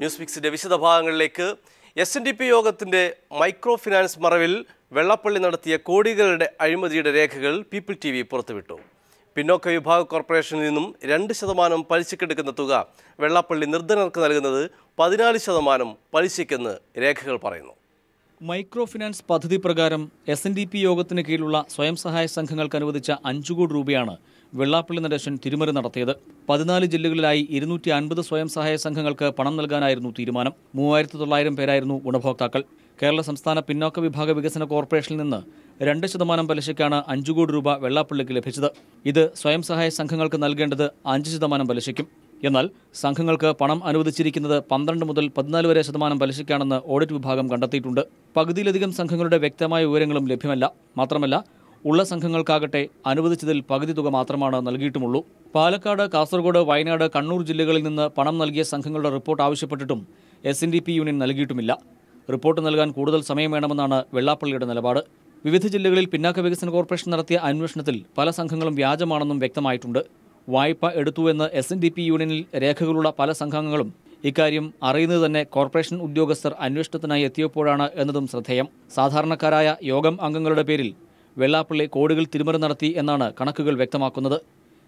News മിക്സിന്റെ വിശദഭാഗങ്ങളിലേക്ക്. SNDP യോഗത്തിന്റെ micro finance മറവിൽ വെള്ളാപ്പള്ളി നടത്തിയ കോടികളുടെ അഴിമതിയുടെ രേഖകൾ പീപ്പിൾ TV പുറത്തുവിട്ടു. പിന്നോക്ക വിഭാഗ കോർപ്പറേഷനിൽ നിന്നും 2% പലിശക്കെടുക്കുന്ന തുക വെള്ളാപ്പള്ളി നിർധനർക്ക് നൽകുന്നത് 14% പലിശയ്ക്കെന്ന് രേഖകൾ പറയുന്നു. മൈക്രോ ഫിനാൻസ് പദ്ധതി പ്രകാരം SNDP യോഗത്തിന് കീഴിലുള്ള സ്വയം സഹായ സംഘങ്ങൾക്ക് അനുവദിച്ച 5 കോടി രൂപയാണ് വെള്ളാപ്പള്ളി നടേശൻ തിരിമറി നടത്തിയത്. 14 ജില്ലകളിലായി 250 സ്വയം സഹായ സംഘങ്ങൾക്ക് പണം നൽകാനായിരുന്നു തീരുമാനം. 3900 പേരായിരുന്നു ഗുണഭോക്താക്കൾ. കേരള സംസ്ഥാന പിന്നോക്ക വിഭാഗ വികസന കോർപ്പറേഷനിൽ നിന്ന് 2% പലിശയ്ക്കാണ് 5 കോടി രൂപ വെള്ളാപ്പള്ളിക്ക് ലഭിച്ചത്. ഇത് സ്വയം സഹായ സംഘങ്ങൾക്ക് നൽകേണ്ടത് 5% പലിശയ്ക്കും. എന്നാൽ സംഘങ്ങൾക്ക് പണം അനുവദിച്ചിരിക്കുന്നത് 12 മുതൽ 14 വരെ ശതമാനം പലിശയ്ക്കാണെന്ന് ഓഡിറ്റ് വിഭാഗം കണ്ടെത്തിയിട്ടുണ്ട്. പകുതിയിലധികം സംഘങ്ങളുടെ വ്യക്തമായ വിവരങ്ങളും ലഭ്യമല്ല. മാത്രമല്ല, ഉള്ള സംഘങ്ങൾക്കാകട്ടെ അനുവദിച്ചതിൽ പകുതി തുക മാത്രമാണ് നൽകിയിട്ടുമുള്ളൂ. പാലക്കാട്, കാസർഗോഡ്, വയനാട്, കണ്ണൂർ ജില്ലകളിൽ നിന്ന് പണം നൽകിയ സംഘങ്ങളുടെ റിപ്പോർട്ട് ആവശ്യപ്പെട്ടിട്ടും SNDP യൂണിയൻ നൽകിയിട്ടുമില്ല. റിപ്പോർട്ട് നൽകാൻ കൂടുതൽ സമയം വേണമെന്നാണ് വെള്ളാപ്പള്ളിയുടെ നിലപാട്. വിവിധ ജില്ലകളിൽ പിന്നാക്ക വികസന കോർപ്പറേഷൻ നടത്തിയ അന്വേഷണത്തിൽ പല സംഘങ്ങളും വ്യാജമാണെന്നും വ്യക്തമായിട്ടുണ്ട്. വായ്പ എടുത്തുവെന്ന് SNDP യൂണിയനിൽ രേഖകളുള്ള പല സംഘങ്ങളും ഇക്കാര്യം അറിയുന്നത് തന്നെ കോർപ്പറേഷൻ ഉദ്യോഗസ്ഥർ അന്വേഷണത്തിനായി എത്തിയപ്പോഴാണ് എന്നതും ശ്രദ്ധേയം. സാധാരണക്കാരായ യോഗം അംഗങ്ങളുടെ പേരിൽ വെള്ളാപ്പള്ളി കോടികൾ തിരിമറി നടത്തി എന്നാണ് കണക്കുകൾ വ്യക്തമാക്കുന്നത്.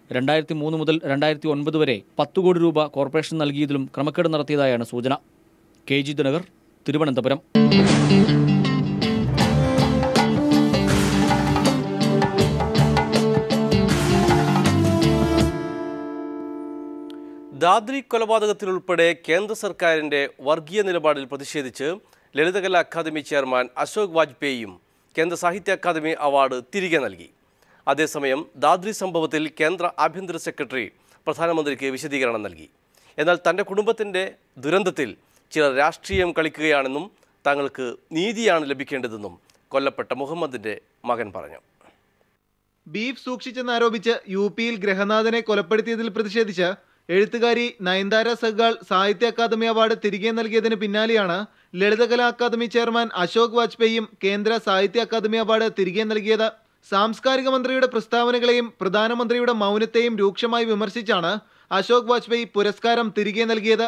2003 മുതൽ 2009 വരെ 10 കോടി രൂപ കോർപ്പറേഷൻ നൽകിയതിലും ക്രമക്കേട് നടത്തിയതായാണ് സൂചന. KG ദിനകർ, തിരുവനന്തപുരം. ദാദ്രി കൊലപാതകത്തിലുൾപ്പെടെ കേന്ദ്ര സർക്കാരിന്റെ വർഗീയ നിലപാടിൽ പ്രതിഷേധിച്ച് ലളിതകലാ അക്കാദമി ചെയർമാൻ അശോക് വാജ്പേയിയും കേന്ദ്ര സാഹിത്യ അക്കാദമി അവാർഡ് തിരികെ നൽകി. അതേസമയം ദാദ്രി സംഭവത്തിൽ കേന്ദ്ര ആഭ്യന്തര സെക്രട്ടറി പ്രധാനമന്ത്രിക്ക് വിശദീകരണം നൽകി. എന്നാൽ തൻ്റെ കുടുംബത്തിൻ്റെ ദുരന്തത്തിൽ ചിലർ രാഷ്ട്രീയം കളിക്കുകയാണെന്നും തങ്ങൾക്ക് നീതിയാണ് ലഭിക്കേണ്ടതെന്നും കൊല്ലപ്പെട്ട മുഹമ്മദിൻ്റെ മകൻ പറഞ്ഞു. ബീഫ് സൂക്ഷിച്ചെന്നാരോപിച്ച് UP-യിൽ ഗൃഹനാഥനെ കൊലപ്പെടുത്തിയതിൽ പ്രതിഷേധിച്ച് എഴുത്തുകാരി നയൻതാര സഹ്ഗാൾ സാഹിത്യ അക്കാദമി അവാർഡ് തിരികെ നൽകിയതിന് പിന്നാലെയാണ് ലളിതകലാ അക്കാദമി ചെയർമാൻ അശോക് വാജ്പേയിയും കേന്ദ്ര സാഹിത്യ അക്കാദമി അവാർഡ് തിരികെ നൽകിയത്. സാംസ്കാരിക മന്ത്രിയുടെ പ്രസ്താവനകളെയും പ്രധാനമന്ത്രിയുടെ മൗനത്തെയും രൂക്ഷമായി വിമർശിച്ചാണ് അശോക് വാജ്പേയി പുരസ്കാരം തിരികെ നൽകിയത്.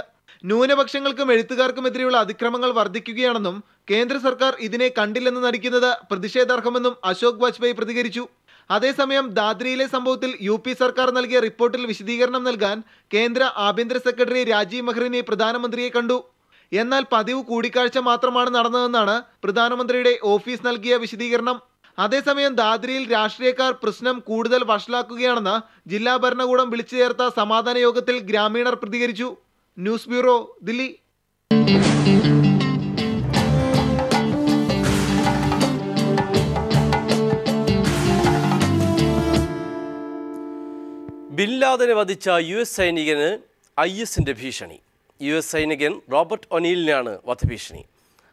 ന്യൂനപക്ഷങ്ങൾക്കും എഴുത്തുകാർക്കുമെതിരെയുള്ള അതിക്രമങ്ങൾ വർദ്ധിക്കുകയാണെന്നും കേന്ദ്ര സർക്കാർ ഇതിനെ കണ്ടില്ലെന്ന് നടിക്കുന്നത് പ്രതിഷേധാർഹമെന്നും അശോക് വാജ്പേയി പ്രതികരിച്ചു. അതേസമയം ദാദ്രിയിലെ സംഭവത്തിൽ UP സർക്കാർ നൽകിയ റിപ്പോർട്ടിൽ വിശദീകരണം നൽകാൻ കേന്ദ്ര ആഭ്യന്തര സെക്രട്ടറി രാജീവ് മെഹ്റിനി പ്രധാനമന്ത്രിയെ കണ്ടു. എന്നാൽ പതിവ് കൂടിക്കാഴ്ച മാത്രമാണ് നടന്നതെന്നാണ് പ്രധാനമന്ത്രിയുടെ ഓഫീസ് നൽകിയ വിശദീകരണം. അതേസമയം ദാദ്രിയിൽ രാഷ്ട്രീയക്കാർ പ്രശ്നം കൂടുതൽ വഷളാക്കുകയാണെന്ന് ജില്ലാ ഭരണകൂടം വിളിച്ചു ചേർത്ത സമാധാന യോഗത്തിൽ ഗ്രാമീണർ പ്രതികരിച്ചു. News bureau, Delhi. ബിൻ ലാദനെ വധിച്ച US സൈനികന് IS-ന്റെ ഭീഷണി. US സൈനികൻ റോബർട്ട് ഒനീലിനാണ് വധഭീഷണി.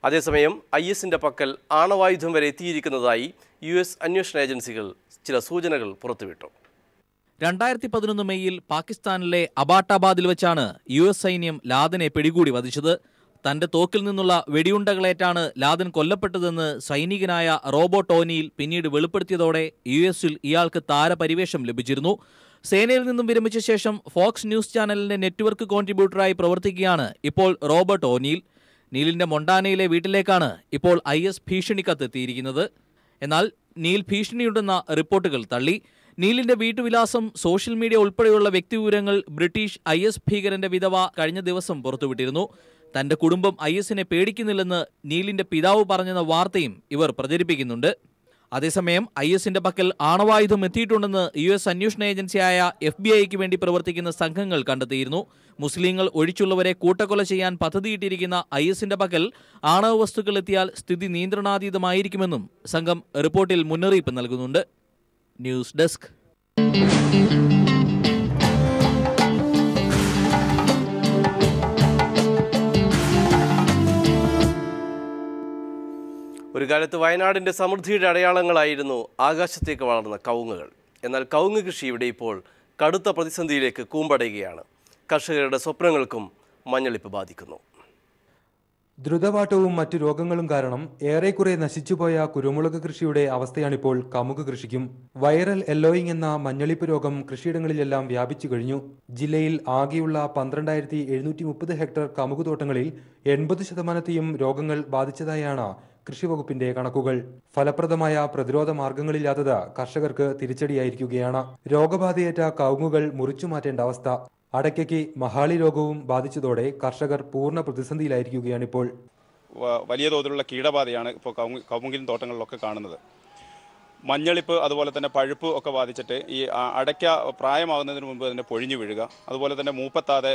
അതേസമയം IS-ന്റെ പക്കൽ ആണവായുധം വരെ എത്തിയിരിക്കുന്നതായി US അന്വേഷണ ഏജൻസികൾ ചില സൂചനകൾ പുറത്തുവിട്ടു. 2011 മെയ്യിൽ പാകിസ്ഥാനിലെ അബാട്ടാബാദിൽ വെച്ചാണ് US സൈന്യം ലാദനെ പിടികൂടി വധിച്ചത്. തന്റെ തോക്കിൽ നിന്നുള്ള വെടിയുണ്ടകളേറ്റാണ് ലാദൻ കൊല്ലപ്പെട്ടതെന്ന് സൈനികനായ റോബർട്ട് ഓനീൽ പിന്നീട് വെളിപ്പെടുത്തിയതോടെ US-ൽ ഇയാൾക്ക് താരപരിവേഷം ലഭിച്ചിരുന്നു. സേനയിൽ നിന്നും വിരമിച്ച ശേഷം ഫോക്സ് ന്യൂസ് ചാനലിന്റെ നെറ്റ്വർക്ക് കോൺട്രിബ്യൂട്ടറായി പ്രവർത്തിക്കുകയാണ് ഇപ്പോൾ റോബർട്ട് ഓനീൽ. നീലിന്റെ മൊണ്ടാനയിലെ വീട്ടിലേക്കാണ് ഇപ്പോൾ IS ഭീഷണി കത്തെത്തിയിരിക്കുന്നത്. എന്നാൽ നീൽ ഭീഷണിയുണ്ടെന്ന റിപ്പോർട്ടുകൾ തള്ളി. നീലിന്റെ വീട്ടുവിലാസം, സോഷ്യൽ മീഡിയ ഉൾപ്പെടെയുള്ള വ്യക്തിവിവരങ്ങൾ ബ്രിട്ടീഷ് IS ഭീകരന്റെ വിധവ കഴിഞ്ഞ ദിവസം പുറത്തുവിട്ടിരുന്നു. തന്റെ കുടുംബം IS-നെ പേടിക്കുന്നില്ലെന്ന് നീലിന്റെ പിതാവ് പറഞ്ഞെന്ന വാർത്തയും ഇവർ പ്രചരിപ്പിക്കുന്നുണ്ട്. അതേസമയം IS-ന്റെ പക്കൽ ആണവായുധം എത്തിയിട്ടുണ്ടെന്ന് US അന്വേഷണ ഏജൻസിയായ FBI-ക്ക് വേണ്ടി പ്രവർത്തിക്കുന്ന സംഘങ്ങൾ കണ്ടെത്തിയിരുന്നു. മുസ്ലിങ്ങൾ ഒഴിച്ചുള്ളവരെ കൂട്ടക്കൊല ചെയ്യാൻ പദ്ധതിയിട്ടിരിക്കുന്ന IS-ന്റെ പക്കൽ ആണവ വസ്തുക്കൾ എത്തിയാൽ സ്ഥിതി നിയന്ത്രണാതീതമായിരിക്കുമെന്നും സംഘം റിപ്പോർട്ടിൽ മുന്നറിയിപ്പ് നൽകുന്നുണ്ട്. News desk. ഒരു കാലത്ത് വയനാടിൻ്റെ സമൃദ്ധിയുടെ അടയാളങ്ങളായിരുന്നു ആകാശത്തേക്ക് വളർന്ന കവുങ്ങുകൾ. എന്നാൽ കവുങ്ങ് കൃഷി ഇവിടെ ഇപ്പോൾ കടുത്ത പ്രതിസന്ധിയിലേക്ക് കൂമ്പടയുകയാണ്. കർഷകരുടെ സ്വപ്നങ്ങൾക്കും മഞ്ഞളിപ്പ് ബാധിക്കുന്നു. ദ്രുതവാട്ടവും മറ്റു രോഗങ്ങളും കാരണം ഏറെക്കുറെ നശിച്ചുപോയ കുരുമുളക് കൃഷിയുടെ അവസ്ഥയാണിപ്പോൾ കമുക് കൃഷിക്കും. വൈറൽ യെല്ലോയിങ് എന്ന മഞ്ഞളിപ്പ് രോഗം കൃഷിയിടങ്ങളിലെല്ലാം വ്യാപിച്ചു കഴിഞ്ഞു. ജില്ലയിൽ ആകെയുള്ള 12,730 ഹെക്ടർ കമുക് തോട്ടങ്ങളിൽ 80%ത്തെയും രോഗങ്ങൾ ബാധിച്ചതായാണ് കൃഷിവകുപ്പിന്റെ കണക്കുകൾ. ഫലപ്രദമായ പ്രതിരോധ മാർഗങ്ങളില്ലാത്തത് കർഷകർക്ക് തിരിച്ചടിയായിരിക്കുകയാണ്. രോഗബാധയേറ്റ കവുങ്ങുകൾ മുറിച്ചു മാറ്റേണ്ട അവസ്ഥ. അടയ്ക്കയ്ക്ക് മഹാളി രോഗവും ബാധിച്ചതോടെ കർഷകർ പൂർണ്ണ പ്രതിസന്ധിയിലായിരിക്കുകയാണിപ്പോൾ. വലിയ തോതിലുള്ള കീടബാധയാണ് ഇപ്പോൾ കവുങ്ങിൻ തോട്ടങ്ങളിലൊക്കെ കാണുന്നത്. മഞ്ഞളിപ്പ് അതുപോലെ തന്നെ പഴുപ്പ് ഒക്കെ ബാധിച്ചിട്ട് ഈ അടയ്ക്ക പ്രായമാകുന്നതിന് മുമ്പ് തന്നെ പൊഴിഞ്ഞു വീഴുക, അതുപോലെ തന്നെ മൂപ്പത്താതെ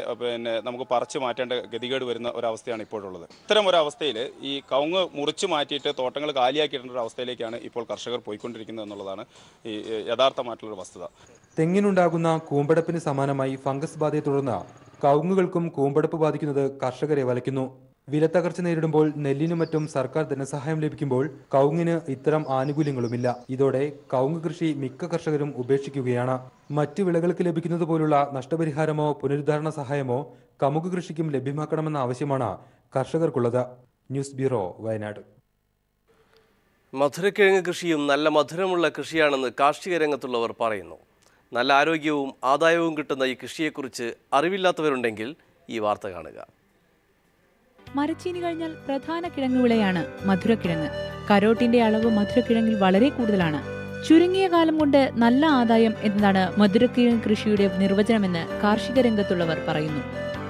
നമുക്ക് പറിച്ചു മാറ്റേണ്ട ഗതികേട് വരുന്ന ഒരവസ്ഥയാണ് ഇപ്പോഴുള്ളത്. ഇത്തരം ഒരവസ്ഥയിൽ ഈ കവുങ്ങ് മുറിച്ചു മാറ്റിയിട്ട് തോട്ടങ്ങൾ കാലിയാക്കിയിട്ട ഒരു അവസ്ഥയിലേക്കാണ് ഇപ്പോൾ കർഷകർ പോയിക്കൊണ്ടിരിക്കുന്നത് എന്നുള്ളതാണ് ഈ യഥാർത്ഥമായിട്ടുള്ളൊരു വസ്തുത. തെങ്ങിനുണ്ടാകുന്ന കൂമ്പടപ്പിന് സമാനമായി ഫംഗസ് ബാധയെ തുടർന്ന് കവുങ്ങുകൾക്കും കൂമ്പടപ്പ് ബാധിക്കുന്നത് കർഷകരെ വലയ്ക്കുന്നു. വിലത്തകർച്ച നേരിടുമ്പോൾ നെല്ലിനും മറ്റും സർക്കാർ ധനസഹായം ലഭിക്കുമ്പോൾ കവുങ്ങിന് ഇത്തരം ആനുകൂല്യങ്ങളുമില്ല. ഇതോടെ കവുങ്ങ് കൃഷി മിക്ക കർഷകരും ഉപേക്ഷിക്കുകയാണ്. മറ്റു വിളകൾക്ക് ലഭിക്കുന്നത് പോലുള്ള നഷ്ടപരിഹാരമോ പുനരുദ്ധാരണ സഹായമോ കമുക് കൃഷിക്കും ലഭ്യമാക്കണമെന്ന ആവശ്യമാണ് കർഷകർക്കുള്ളത്. News bureau, Wayanad. മധുരക്കിഴങ്ങ് കൃഷിയും നല്ല മധുരമുള്ള കൃഷിയാണെന്ന് കാർഷിക രംഗത്തുള്ളവർ പറയുന്നു. നല്ല ആരോഗ്യവും ആദായവും കിട്ടുന്ന ഈ കൃഷിയെക്കുറിച്ച് അറിവില്ലാത്തവരുണ്ടെങ്കിൽ ഈ വാർത്ത കാണുക. മരച്ചീനി കഴിഞ്ഞാൽ പ്രധാന കിഴങ്ങുവിളയാണ് മധുരക്കിഴങ്ങ്. കരോട്ടിന്റെ അളവ് മധുരക്കിഴങ്ങിൽ വളരെ കൂടുതലാണ്. ചുരുങ്ങിയ കാലം കൊണ്ട് നല്ല ആദായം എന്നതാണ് മധുരക്കിഴങ്ങ് കൃഷിയുടെ നിർവചനമെന്ന് കാർഷിക രംഗത്തുള്ളവർ പറയുന്നു.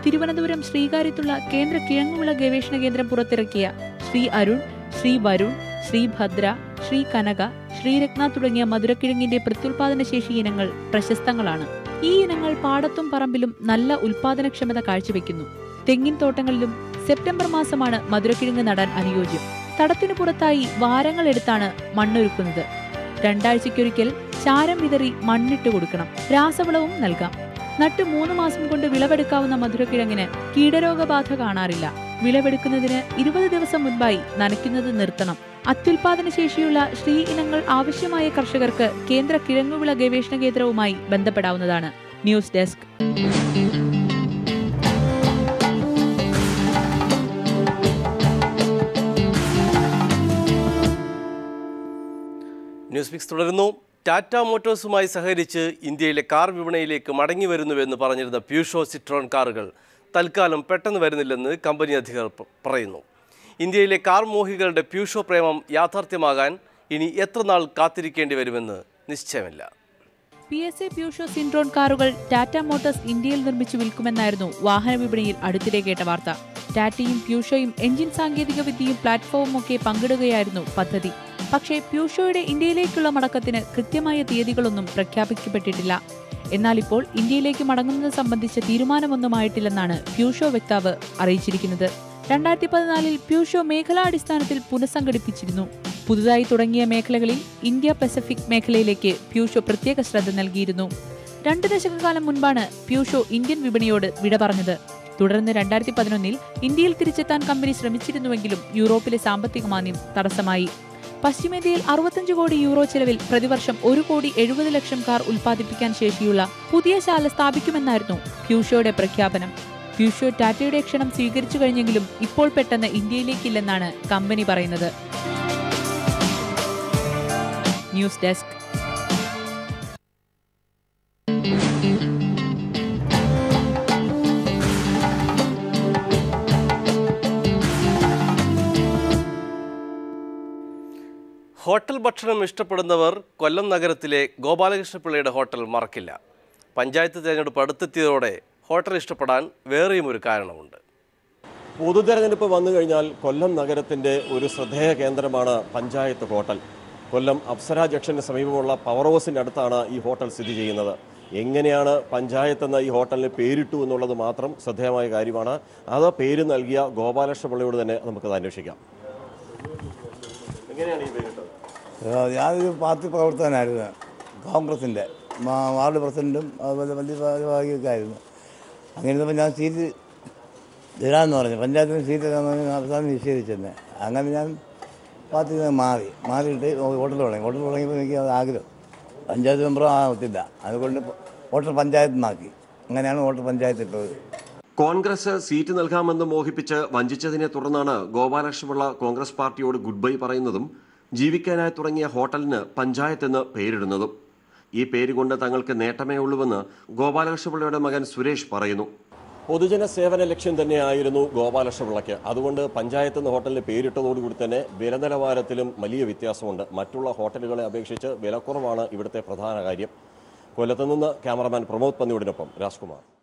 തിരുവനന്തപുരം ശ്രീകാര്യത്തുള്ള കേന്ദ്ര കിഴങ്ങുവിള ഗവേഷണ കേന്ദ്രം പുറത്തിറക്കിയ ശ്രീ അരുൺ, ശ്രീ വരുൺ, ശ്രീ ഭദ്ര, ശ്രീ കനക, ശ്രീരത്ന തുടങ്ങിയ മധുരക്കിഴങ്ങിന്റെ പ്രത്യുൽപാദന ശേഷി ഇനങ്ങൾ പ്രശസ്തങ്ങളാണ്. ഈ ഇനങ്ങൾ പാടത്തും പറമ്പിലും നല്ല ഉൽപാദനക്ഷമത കാഴ്ചവെക്കുന്നു. തെങ്ങിൻ തോട്ടങ്ങളിലും സെപ്റ്റംബർ മാസമാണ് മധുരക്കിഴങ്ങ് നടാൻ അനുയോജ്യം. തടത്തിനു പുറത്തായി വാരങ്ങളെടുത്താണ് മണ്ണൊരുക്കുന്നത്. 2 ആഴ്ചയ്ക്കൊരിക്കൽ ചാരം വിതറി മണ്ണിട്ട് കൊടുക്കണം. രാസവളവും നൽകാം. നട്ട് 3 മാസം കൊണ്ട് വിളവെടുക്കാവുന്ന മധുരക്കിഴങ്ങിന് കീടരോഗബാധ കാണാറില്ല. വിളവെടുക്കുന്നതിന് 20 ദിവസം മുൻപായി നനയ്ക്കുന്നത് നിർത്തണം. അത്യുൽപാദന ശേഷിയുള്ള ശ്രീ ഇനങ്ങൾ ആവശ്യമായ കർഷകർക്ക് കേന്ദ്ര കിഴങ്ങുവിള ഗവേഷണ കേന്ദ്രവുമായി ബന്ധപ്പെടാവുന്നതാണ്. News desk. ന്യൂസ് പിക്സ് തുടരുന്നു. ടാറ്റ മോട്ടോഴ്സുമായി സഹകരിച്ച് ഇന്ത്യയിലെ കാർ വിപണിയിലേക്ക് മടങ്ങി വരുന്നുവെന്ന് പറഞ്ഞിരുന്ന പ്യൂഷോ സിട്രോൺ കാറുകൾ തൽക്കാലം പെട്ടെന്ന് വരുന്നില്ലെന്ന് കമ്പനി അധികൃതർ പറയുന്നു. ഇന്ത്യയിലെ കാർ മോഹികളുടെ പ്യൂഷോ പ്രേമം യാഥാർത്ഥ്യമാകാൻ ഇനി എത്ര നാൾ കാത്തിരിക്കേണ്ടി വരുമെന്ന് നിശ്ചയമില്ല. PSA പ്യൂഷോ സിൻട്രോൺ കാറുകൾ ടാറ്റ മോട്ടോഴ്സ് ഇന്ത്യയിൽ നിർമ്മിച്ചു വിൽക്കുമെന്നായിരുന്നു വാഹന വിപണിയിൽ അടുത്തിടെ കേട്ട വാർത്ത. ടാറ്റയും പ്യൂഷോയും എഞ്ചിൻ സാങ്കേതിക വിദ്യയും പ്ലാറ്റ്ഫോമും ഒക്കെ പങ്കിടുകയായിരുന്നു പദ്ധതി. പക്ഷേ പ്യൂഷോയുടെ ഇന്ത്യയിലേക്കുള്ള മടക്കത്തിന് കൃത്യമായ തീയതികളൊന്നും പ്രഖ്യാപിക്കപ്പെട്ടിട്ടില്ല. എന്നാൽ ഇപ്പോൾ ഇന്ത്യയിലേക്ക് മടങ്ങുന്നത് സംബന്ധിച്ച തീരുമാനമൊന്നുമായിട്ടില്ലെന്നാണ് പ്യൂഷോ വക്താവ് അറിയിച്ചിരിക്കുന്നത്. 2014 പ്യൂഷോ മേഖലാടിസ്ഥാനത്തിൽ പുനഃസംഘടിപ്പിച്ചിരുന്നു. പുതുതായി തുടങ്ങിയ മേഖലകളിൽ ഇന്ത്യ പസഫിക് മേഖലയിലേക്ക് പ്യൂഷോ പ്രത്യേക ശ്രദ്ധ നൽകിയിരുന്നു. 2 ദശകക്കാലം മുൻപാണ് പ്യൂഷോ ഇന്ത്യൻ വിപണിയോട് വിട പറഞ്ഞത്. തുടർന്ന് 2011 ഇന്ത്യയിൽ തിരിച്ചെത്താൻ കമ്പനി ശ്രമിച്ചിരുന്നുവെങ്കിലും യൂറോപ്പിലെ സാമ്പത്തിക മാന്ദ്യം തടസ്സമായി. പശ്ചിമേന്ത്യയിൽ 65 കോടി യൂറോ ചെലവിൽ പ്രതിവർഷം 1,70,00,000 കാർ ഉൽപ്പാദിപ്പിക്കാൻ ശേഷിയുള്ള പുതിയ ശാല സ്ഥാപിക്കുമെന്നായിരുന്നു പ്യൂഷോയുടെ പ്രഖ്യാപനം. പ്യൂഷോ ടാറ്റയുടെ ക്ഷണം സ്വീകരിച്ചു കഴിഞ്ഞെങ്കിലും ഇപ്പോൾ പെട്ടെന്ന് ഇന്ത്യയിലേക്കില്ലെന്നാണ് കമ്പനി പറയുന്നത്. News desk. ഹോട്ടൽ ഭക്ഷണം ഇഷ്ടപ്പെടുന്നവർ കൊല്ലം നഗരത്തിലെ ഗോപാലകൃഷ്ണപിള്ളയുടെ ഹോട്ടൽ മറക്കില്ല. പഞ്ചായത്ത് തിരഞ്ഞെടുപ്പ് അടുത്തെത്തിയതോടെ ഹോട്ടൽ ഇഷ്ടപ്പെടാൻ വേറെയും ഒരു കാരണമുണ്ട്. പൊതുതെരഞ്ഞെടുപ്പ് വന്നു കഴിഞ്ഞാൽ കൊല്ലം നഗരത്തിൻ്റെ ഒരു ശ്രദ്ധേയ കേന്ദ്രമാണ് പഞ്ചായത്ത് ഹോട്ടൽ. കൊല്ലം അപ്സര ജംഗ്ഷന് സമീപമുള്ള പവർ ഹൗസിൻ്റെ അടുത്താണ് ഈ ഹോട്ടൽ സ്ഥിതി ചെയ്യുന്നത്. എങ്ങനെയാണ് പഞ്ചായത്ത് എന്ന ഈ ഹോട്ടലിന് പേരിട്ടു എന്നുള്ളത് മാത്രം ശ്രദ്ധേയമായ കാര്യമാണ്. അത് പേര് നൽകിയ ഗോപാലകൃഷ്ണപിള്ളയോട് തന്നെ നമുക്കത് അന്വേഷിക്കാം. എങ്ങനെയാണ് ഈ പേരിട്ടത്? ഞാനൊരു പാർട്ടി പ്രവർത്തകനായിരുന്നു. കോൺഗ്രസിൻ്റെ വാർഡ് പ്രസിഡൻറ്റും അതുപോലെ വലിയ ഭാഗ്യമൊക്കെ ആയിരുന്നു. അങ്ങനെ ഇരുന്നപ്പോൾ ഞാൻ സീറ്റ് ഇടാമെന്ന് പറഞ്ഞു. പഞ്ചായത്തിന് സീറ്റ് ഇടാമെന്ന് പറഞ്ഞ് അവസാനം നിഷേധിച്ചെന്നെ. അങ്ങനെ ഞാൻ പാർട്ടിയിൽ നിന്ന് മാറിയിട്ട് ഹോട്ടൽ തുടങ്ങി. ഹോട്ടൽ തുടങ്ങിയപ്പോൾ എനിക്ക് അത് ആഗ്രഹം. പഞ്ചായത്ത് മെമ്പറും ആകത്തില്ല, അതുകൊണ്ട് ഹോട്ടൽ പഞ്ചായത്ത് നിന്നാക്കി. അങ്ങനെയാണ് ഹോട്ടൽ പഞ്ചായത്ത് ഇട്ടത്. കോൺഗ്രസ് സീറ്റ് നൽകാമെന്ന് മോഹിപ്പിച്ച് വഞ്ചിച്ചതിനെ തുടർന്നാണ് ഗോപാലകൃഷ്ണപിള്ള കോൺഗ്രസ് പാർട്ടിയോട് ഗുഡ് ബൈ പറയുന്നതും ജീവിക്കാനായി തുടങ്ങിയ ഹോട്ടലിന് പഞ്ചായത്തെന്ന് പേരിടുന്നതും. ഈ പേരുകൊണ്ട് തങ്ങൾക്ക് നേട്ടമേ ഉള്ളൂവെന്ന് ഗോപാലകൃഷ്ണപിള്ളയുടെ മകൻ സുരേഷ് പറയുന്നു. പൊതുജന സേവന ലക്ഷ്യം തന്നെയായിരുന്നു ഗോപാലകൃഷ്ണപിള്ളയ്ക്ക്. അതുകൊണ്ട് പഞ്ചായത്ത് എന്ന ഹോട്ടലിന് പേരിട്ടതോടുകൂടി തന്നെ വില നിലവാരത്തിലും വലിയ വ്യത്യാസമുണ്ട്. മറ്റുള്ള ഹോട്ടലുകളെ അപേക്ഷിച്ച് വിലക്കുറവാണ് ഇവിടുത്തെ പ്രധാന കാര്യം. കൊല്ലത്ത് നിന്ന് ക്യാമറമാൻ പ്രമോദ് പന്നിയോടിനൊപ്പം രാജ്കുമാർ.